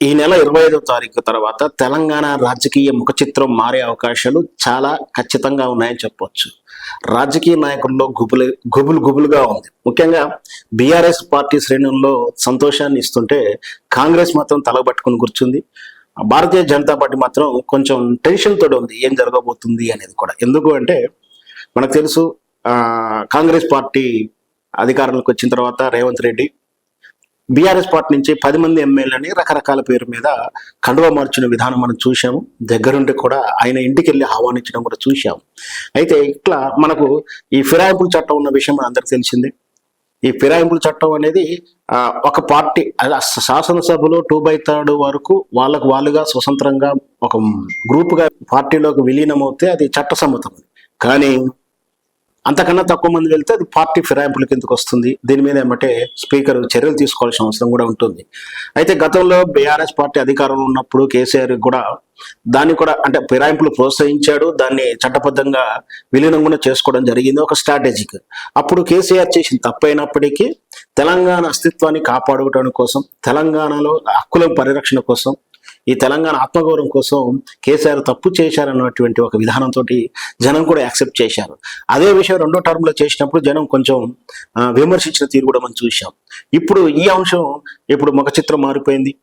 ఈ నెల 25వ తారీఖు తర్వాత తెలంగాణ రాజకీయ ముఖ చిత్రం మారే అవకాశాలు చాలా ఖచ్చితంగా ఉన్నాయని చెప్పవచ్చు. రాజకీయ నాయకుల్లో గుబులుగా ఉంది. ముఖ్యంగా బీఆర్ఎస్ పార్టీ శ్రేణుల్లో సంతోషాన్ని ఇస్తుంటే కాంగ్రెస్ మాత్రం తలబట్టుకుని కూర్చుంది. భారతీయ జనతా పార్టీ మాత్రం కొంచెం టెన్షన్ తోటి ఉంది ఏం జరగబోతుంది అనేది కూడా. ఎందుకు అంటే మనకు తెలుసు, కాంగ్రెస్ పార్టీ అధికారంలోకి వచ్చిన తర్వాత రేవంత్ రెడ్డి బీఆర్ఎస్ పార్టీ నుంచి 10 మంది ఎమ్మెల్యేలని రకరకాల పేరు మీద కండువా మార్చిన విధానం మనం చూసాము. దగ్గరుండి కూడా ఆయన ఇంటికి వెళ్ళి ఆహ్వానించడం కూడా చూసాము. అయితే ఇట్లా మనకు ఈ ఫిరాయింపుల చట్టం ఉన్న విషయం మన అందరికి తెలిసిందే. ఈ ఫిరాయింపుల చట్టం అనేది ఒక పార్టీ శాసనసభలో 2/3 వరకు వాళ్ళుగా స్వతంత్రంగా ఒక గ్రూపుగా పార్టీలోకి విలీనమవుతే అది చట్టసమ్మతం. కానీ అంతకన్నా తక్కువ మంది వెళ్తే అది పార్టీ ఫిరాయింపుల కిందకు వస్తుంది. దీని మీద ఏమంటే స్పీకర్ చర్యలు తీసుకోవాల్సిన అవసరం కూడా ఉంటుంది. అయితే గతంలో బీఆర్ఎస్ పార్టీ అధికారంలో ఉన్నప్పుడు కేసీఆర్ కూడా దాన్ని కూడా అంటే ఫిరాయింపులు ప్రోత్సహించాడు. దాన్ని చట్టబద్ధంగా విలీనం కూడా చేసుకోవడం జరిగింది, ఒక స్ట్రాటజిక్. అప్పుడు కేసీఆర్ చేసిన తప్పైనప్పటికీ తెలంగాణ అస్తిత్వాన్ని కాపాడుకోవడం కోసం, తెలంగాణలో హక్కుల పరిరక్షణ కోసం, ఈ తెలంగాణ ఆత్మగౌరవం కోసం కేసీఆర్ తప్పు చేశారన్నటువంటి ఒక విధానంతో జనం కూడా యాక్సెప్ట్ చేశారు. అదే విషయం 2వ టర్మ్ లో చేసినప్పుడు జనం కొంచెం విమర్శించిన తీరు కూడా మనం చూసాం. ఇప్పుడు ఈ అంశం ఇప్పుడు ముఖ చిత్రం మారిపోయింది.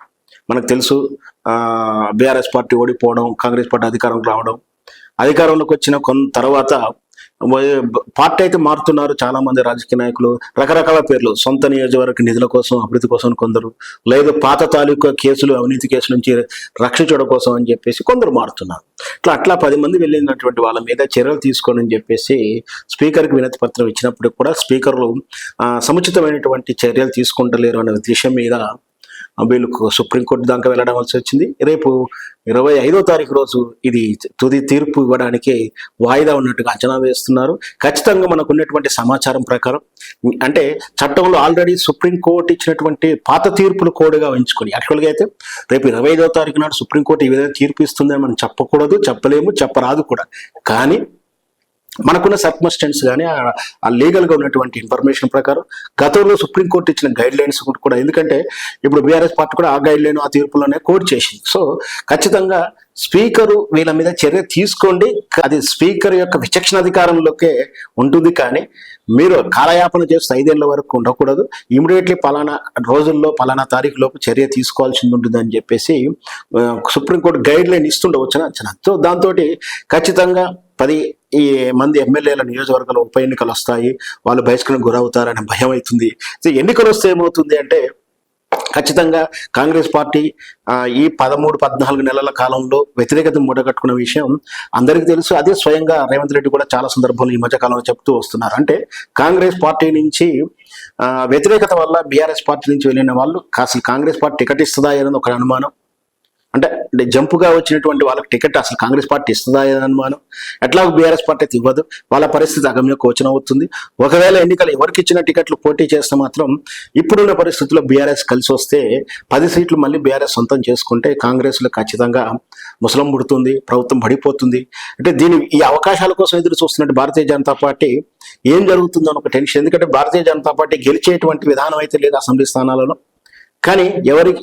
మనకు తెలుసు, బీఆర్ఎస్ పార్టీ ఓడిపోవడం, కాంగ్రెస్ పార్టీ అధికారంలోకి రావడం, అధికారంలోకి వచ్చిన తర్వాత పార్టీ అయితే మారుతున్నారు చాలా మంది రాజకీయ నాయకులు. రకరకాల పేర్లు, సొంత నియోజకవర్గ నిధుల కోసం, అభివృద్ధి కోసం కొందరు, లేదు పాత తాలూకా కేసులు, అవినీతి కేసుల నుంచి రక్షించడం కోసం అని చెప్పేసి కొందరు మారుతున్నారు. అట్లా 10 మంది వెళ్ళినటువంటి వాళ్ళ మీద చర్యలు తీసుకోని చెప్పేసి స్పీకర్కి వినతి పత్రం ఇచ్చినప్పుడు కూడా స్పీకర్లు సముచితమైనటువంటి చర్యలు తీసుకుంటలేరు అనే విషయం మీద వీళ్ళు సుప్రీంకోర్టు దాకా వెళ్ళడం వచ్చింది. రేపు 25వ తారీఖు రోజు ఇది తుది తీర్పు ఇవ్వడానికి వాయిదా ఉన్నట్టుగా అంచనా వేస్తున్నారు. ఖచ్చితంగా మనకు ఉన్నటువంటి సమాచారం ప్రకారం అంటే చట్టంలో ఆల్రెడీ సుప్రీంకోర్టు ఇచ్చినటువంటి పాత తీర్పులు కోడ్గా ఉంచుకొని, యాక్చువల్గా అయితే రేపు 25వ తారీఖు నాడు సుప్రీంకోర్టు ఈ విధంగా తీర్పు ఇస్తుందని మనం చెప్పకూడదు, చెప్పలేము, చెప్పరాదు కూడా. కానీ మనకున్న సర్కమ్స్టెన్స్ కానీ ఆ లీగల్గా ఉన్నటువంటి ఇన్ఫర్మేషన్ ప్రకారం గతంలో సుప్రీంకోర్టు ఇచ్చిన గైడ్ లైన్స్ కూడా, ఎందుకంటే ఇప్పుడు బీఆర్ఎస్ పార్టీ కూడా ఆ గైడ్ లైన్, ఆ తీర్పులోనే కోడ్ చేసింది. సో ఖచ్చితంగా స్పీకరు వీళ్ళ మీద చర్య తీసుకోండి, అది స్పీకర్ యొక్క విచక్షణ అధికారంలోకే ఉంటుంది. కానీ మీరు కాలయాపన చేస్తే 5 ఏళ్ల వరకు ఉండకూడదు. ఇమీడియట్లీ పలానా రోజుల్లో పలానా తారీఖు లోపు చర్య తీసుకోవాల్సింది ఉంటుంది అని చెప్పేసి సుప్రీంకోర్టు గైడ్ లైన్ ఇస్తుండవచ్చున అంచనా. సో దాంతో ఖచ్చితంగా 10 మంది ఎమ్మెల్యేల నియోజకవర్గాలు ఉప ఎన్నికలు వస్తాయి, వాళ్ళు బహిష్కరణకు గురవుతారనే భయం అవుతుంది. సో ఎన్నికలు వస్తే ఏమవుతుంది అంటే ఖచ్చితంగా కాంగ్రెస్ పార్టీ ఈ 13-14 నెలల కాలంలో వ్యతిరేకతను మూటగట్టుకున్న విషయం అందరికీ తెలుసు. అదే స్వయంగా రేవంత్ రెడ్డి కూడా చాలా సందర్భాలు ఈ మధ్య కాలంలో చెప్తూ వస్తున్నారు. అంటే కాంగ్రెస్ పార్టీ నుంచి వ్యతిరేకత వల్ల బీఆర్ఎస్ పార్టీ నుంచి వెళ్ళిన వాళ్ళు అసలు కాంగ్రెస్ పార్టీ టికెట్ ఇస్తుందా అనేది ఒక అనుమానం. అంటే జంపుగా వచ్చినటువంటి వాళ్ళకి టికెట్ అసలు కాంగ్రెస్ పార్టీ ఇస్తుందా అని అనుమానం. ఎట్లాగో బీఆర్ఎస్ పార్టీ ఇవ్వదు, వాళ్ళ పరిస్థితి అగమ్య గోచరం అవుతుంది. ఒకవేళ ఎన్నికలు ఎవరికి ఇచ్చిన టికెట్లు పోటీ చేస్తే మాత్రం ఇప్పుడున్న పరిస్థితుల్లో బీఆర్ఎస్ కలిసి వస్తే 10 సీట్లు మళ్ళీ బీఆర్ఎస్ సొంతం చేసుకుంటే కాంగ్రెస్లో ఖచ్చితంగా ముసలం పుడుతుంది, ప్రభుత్వం పడిపోతుంది. అంటే ఈ అవకాశాల కోసం ఎదురు చూస్తున్నట్టు భారతీయ జనతా పార్టీ ఏం జరుగుతుందో ఒక టెన్షన్. ఎందుకంటే భారతీయ జనతా పార్టీ గెలిచేటువంటి విధానం అయితే లేదు అసెంబ్లీ స్థానాలలో. కానీ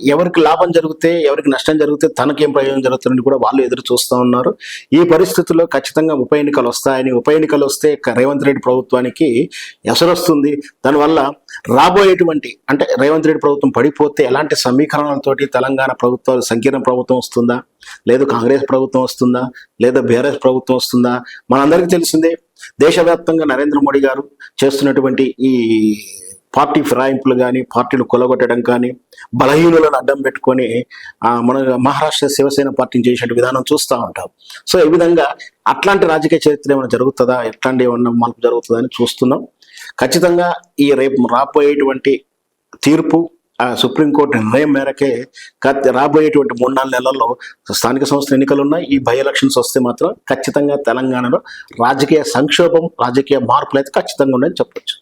ఎవరికి లాభం జరిగితే, ఎవరికి నష్టం జరిగితే, తనకేం ప్రయోజనం జరుగుతుందని కూడా వాళ్ళు ఎదురు చూస్తూ ఉన్నారు. ఈ పరిస్థితుల్లో ఖచ్చితంగా ఉప ఎన్నికలు వస్తాయని, ఉప ఎన్నికలు వస్తే రేవంత్ రెడ్డి ప్రభుత్వానికి ఎసరు వస్తుంది. దానివల్ల రాబోయేటువంటి అంటే రేవంత్ రెడ్డి ప్రభుత్వం పడిపోతే ఎలాంటి సమీకరణలతోటి తెలంగాణ ప్రభుత్వం సంకీర్ణ ప్రభుత్వం వస్తుందా, లేదు కాంగ్రెస్ ప్రభుత్వం వస్తుందా, లేదా బీఆర్ఎస్ ప్రభుత్వం వస్తుందా. మనందరికీ తెలిసిందే, దేశవ్యాప్తంగా నరేంద్ర మోడీ గారు చేస్తున్నటువంటి ఈ పార్టీ ఫిరాయింపులు కానీ, పార్టీలు కొలగొట్టడం కానీ, బలహీనులను అడ్డం పెట్టుకొని మన మహారాష్ట్ర శివసేన పార్టీని చేసే విధానం చూస్తూ ఉంటాం. సో ఈ విధంగా అట్లాంటి రాజకీయ చరిత్ర ఏమైనా జరుగుతుందా, ఎట్లాంటి ఏమన్నా మార్పు జరుగుతుందా అని చూస్తున్నాం. ఖచ్చితంగా ఈ రేపు రాబోయేటువంటి తీర్పు సుప్రీంకోర్టు నిర్ణయం మేరకే రాబోయేటువంటి 3-4 నెలల్లో స్థానిక సంస్థల ఎన్నికలు ఉన్నాయి. ఈ బై ఎలక్షన్స్ వస్తే మాత్రం ఖచ్చితంగా తెలంగాణలో రాజకీయ సంక్షోభం, రాజకీయ మార్పులు అయితే ఖచ్చితంగా ఉన్నాయని చెప్పొచ్చు.